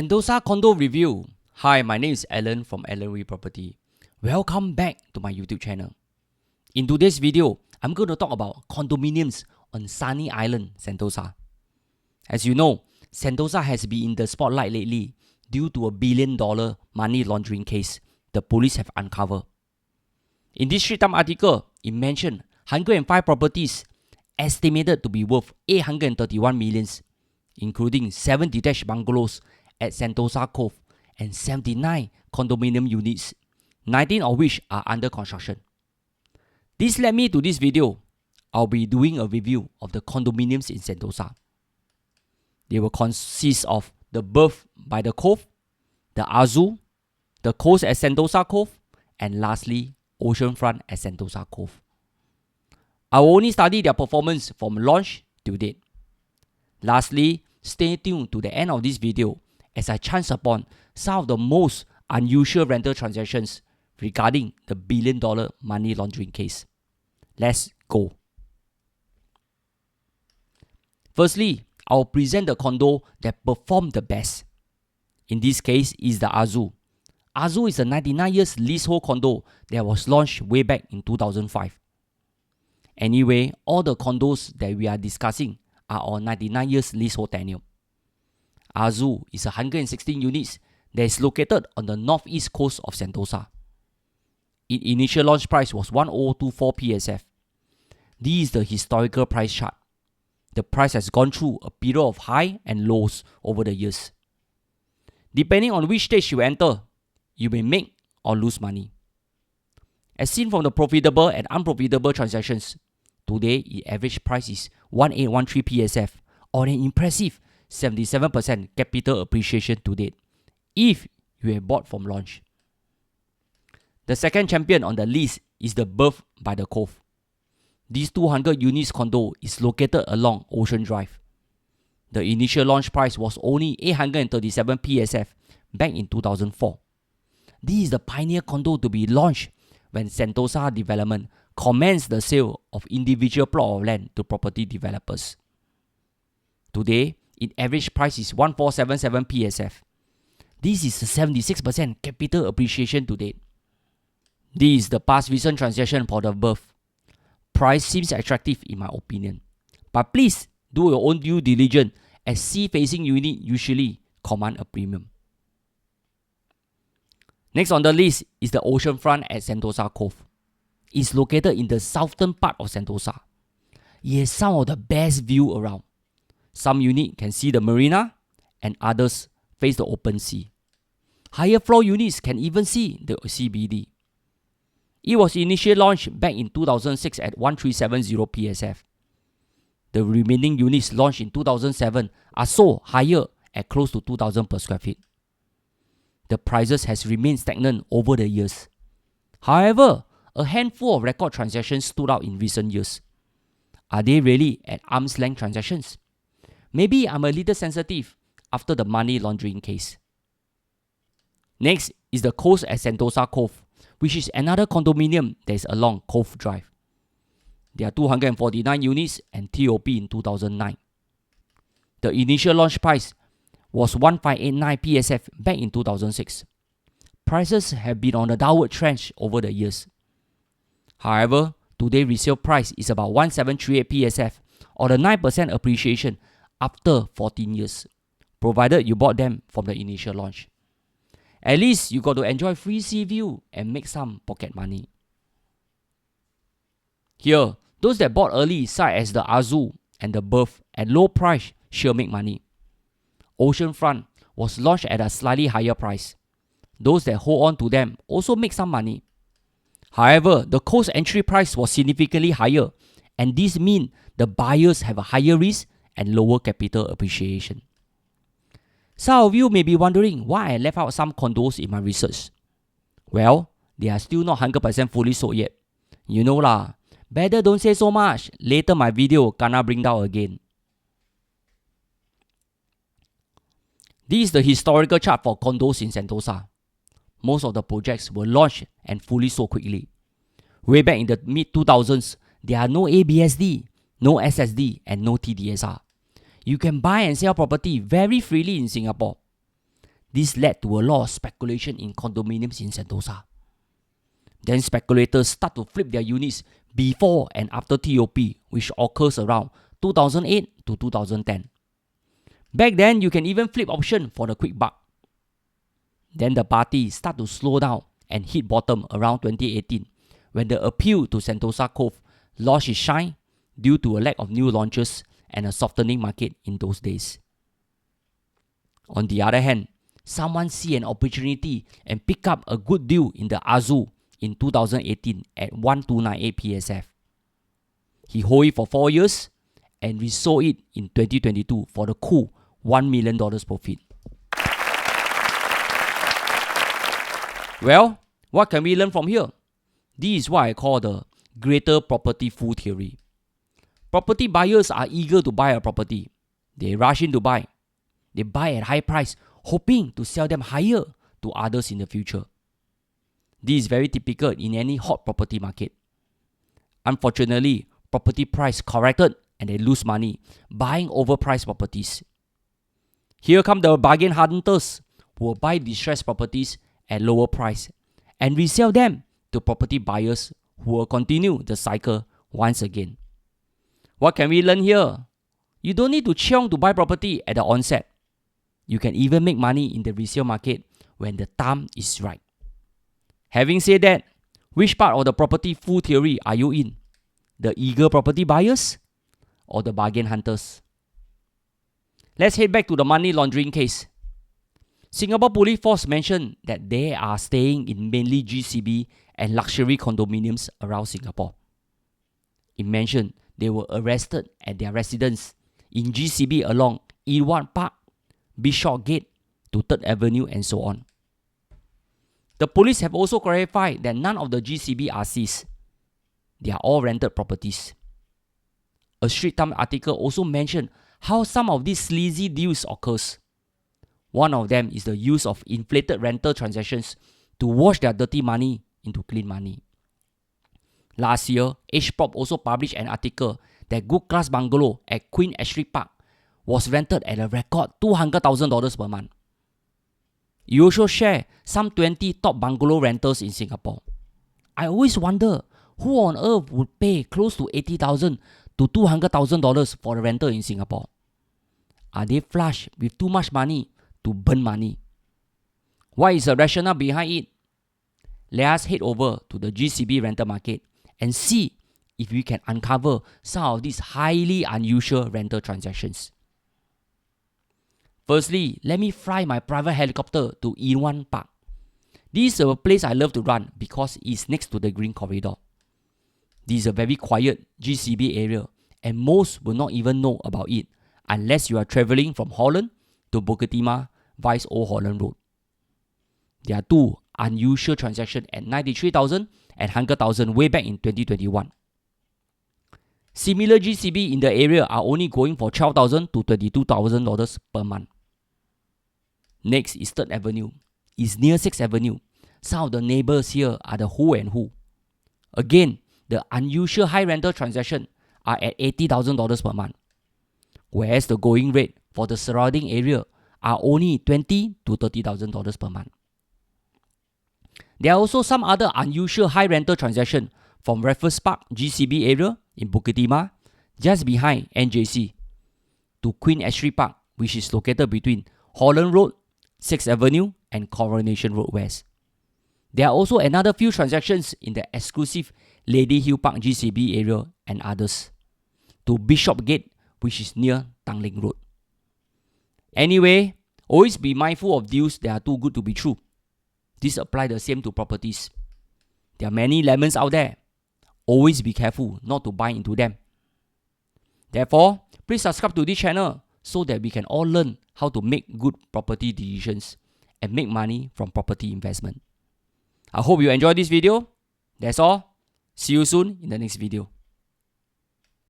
Sentosa Condo Review. Hi, my name is Alan from Alan Wee Property. Welcome back to my YouTube channel. In today's video, I'm going to talk about condominiums on sunny island, Sentosa. As you know, Sentosa has been in the spotlight lately due to a $1 billion money laundering case the police have uncovered. In this Straits Times article, it mentioned 105 properties estimated to be worth 831 millions, including 7 detached bungalows at Sentosa Cove and 79 condominium units, 19 of which are under construction. This led me to this video. I'll be doing a review of the condominiums in Sentosa. They will consist of the Berth By The Cove, the Azure, the Coast At Sentosa Cove, and lastly, Oceanfront at Sentosa Cove. I will only study their performance from launch to date. Lastly, stay tuned to the end of this video as I chance upon some of the most unusual rental transactions regarding the $1 billion money laundering case. Let's go. Firstly, I will present the condo that performed the best. In this case is the Azure. Azure is a 99 years leasehold condo that was launched way back in 2005. Anyway, all the condos that we are discussing are on 99 years leasehold tenure. Azure is 116 units that is located on the northeast coast of Sentosa. Its initial launch price was 1024 PSF. This is the historical price chart. The price has gone through a period of high and lows over the years. Depending on which stage you enter, you may make or lose money. As seen from the profitable and unprofitable transactions, today its average price is 1813 PSF or an impressive 77% capital appreciation to date if you have bought from launch. The second champion on the list is the Berth By The Cove. This 200 units condo is located along Ocean Drive. The initial launch price was only 837 PSF back in 2004. This is the pioneer condo to be launched when Sentosa Development commenced the sale of individual plot of land to property developers. Today, its average price is 1477 PSF. This is a 76% capital appreciation to date. This is the past recent transaction for the Berth. Price seems attractive in my opinion, but please do your own due diligence as sea-facing unit usually command a premium. Next on the list is the Oceanfront at Sentosa Cove. It's located in the southern part of Sentosa. It has some of the best view around. Some units can see the marina and others face the open sea. Higher floor units can even see the CBD. It was initially launched back in 2006 at 1370 PSF. The remaining units launched in 2007 are sold higher at close to 2000 per square feet. The prices has remained stagnant over the years. However, a handful of record transactions stood out in recent years. Are they really at arm's length transactions? Maybe I'm a little sensitive after the money laundering case. Next is the Coast at Sentosa Cove, which is another condominium that is along Cove Drive. There are 249 units and TOP in 2009. The initial launch price was 1589 PSF back in 2006. Prices have been on a downward trend over the years. However, today's resale price is about 1738 PSF or the 9% appreciation after 14 years, provided you bought them from the initial launch. At least you got to enjoy free sea view and make some pocket money. Here, those that bought early such as the Azure and the Berth at low price sure make money. Oceanfront was launched at a slightly higher price. Those that hold on to them also make some money. However, the Coast entry price was significantly higher, and this means the buyers have a higher risk and lower capital appreciation. Some of you may be wondering why I left out some condos in my research. Well, they are still not 100% fully sold yet. You know lah, better don't say so much, later my video gonna bring down again. This is the historical chart for condos in Sentosa. Most of the projects were launched and fully sold quickly. Way back in the mid-2000s, there are no ABSD, no SSD, and no TDSR. You can buy and sell property very freely in Singapore. This led to a lot of speculation in condominiums in Sentosa. Then speculators start to flip their units before and after TOP, which occurs around 2008 to 2010. Back then, you can even flip option for the quick buck. Then the party start to slow down and hit bottom around 2018 when the appeal to Sentosa Cove lost its shine due to a lack of new launches and a softening market in those days. On the other hand, someone see an opportunity and pick up a good deal in the Azure in 2018 at 1298 PSF. He hold it for 4 years and resold it in 2022 for the cool $1 million profit. Well, what can we learn from here? This is what I call the greater property fool theory. Property buyers are eager to buy a property. They rush in to buy. They buy at high price, hoping to sell them higher to others in the future. This is very typical in any hot property market. Unfortunately, property price corrected and they lose money buying overpriced properties. Here come the bargain hunters who will buy distressed properties at lower price and resell them to property buyers who will continue the cycle once again. What can we learn here? You don't need to chiong to buy property at the onset. You can even make money in the resale market when the time is right. Having said that, which part of the property fool theory are you in? The eager property buyers or the bargain hunters? Let's head back to the money laundering case. Singapore Police Force mentioned that they are staying in mainly GCB and luxury condominiums around Singapore. It mentioned they were arrested at their residence in GCB along Irwan Park, Bishop Gate to 3rd Avenue and so on. The police have also clarified that none of the GCB are seized. They are all rented properties. A Straits Times article also mentioned how some of these sleazy deals occurs. One of them is the use of inflated rental transactions to wash their dirty money into clean money. Last year, HProp also published an article that Good Class Bungalow at Queen Astrid Park was rented at a record $200,000 per month. You also share some 20 top bungalow rentals in Singapore. I always wonder who on earth would pay close to $80,000 to $200,000 for a rental in Singapore. Are they flush with too much money to burn money? What is the rationale behind it? Let us head over to the GCB rental market and see if we can uncover some of these highly unusual rental transactions. Firstly, let me fly my private helicopter to Irwan Park. This is a place I love to run because it's next to the Green Corridor. This is a very quiet GCB area and most will not even know about it unless you are travelling from Holland to Bukit Timah via Old Holland Road. There are two unusual transactions at 93,000 and 100,000 way back in 2021. Similar GCB in the area are only going for $12,000 to $22,000 per month. Next is 3rd Avenue. It's near 6th Avenue. Some of the neighbours here are the who and who. Again, the unusual high rental transactions are at $80,000 per month, whereas the going rate for the surrounding area are only $20,000 to $30,000 per month. There are also some other unusual high rental transactions from Raffles Park GCB area in Bukit Timah, just behind NJC, to Queen Astrid Park, which is located between Holland Road, 6th Avenue and Coronation Road West. There are also another few transactions in the exclusive Lady Hill Park GCB area and others, to Bishop Gate, which is near Tanglin Road. Anyway, always be mindful of deals that are too good to be true. This applies the same to properties. There are many lemons out there. Always be careful not to buy into them. Therefore, please subscribe to this channel so that we can all learn how to make good property decisions and make money from property investment. I hope you enjoyed this video. That's all. See you soon in the next video.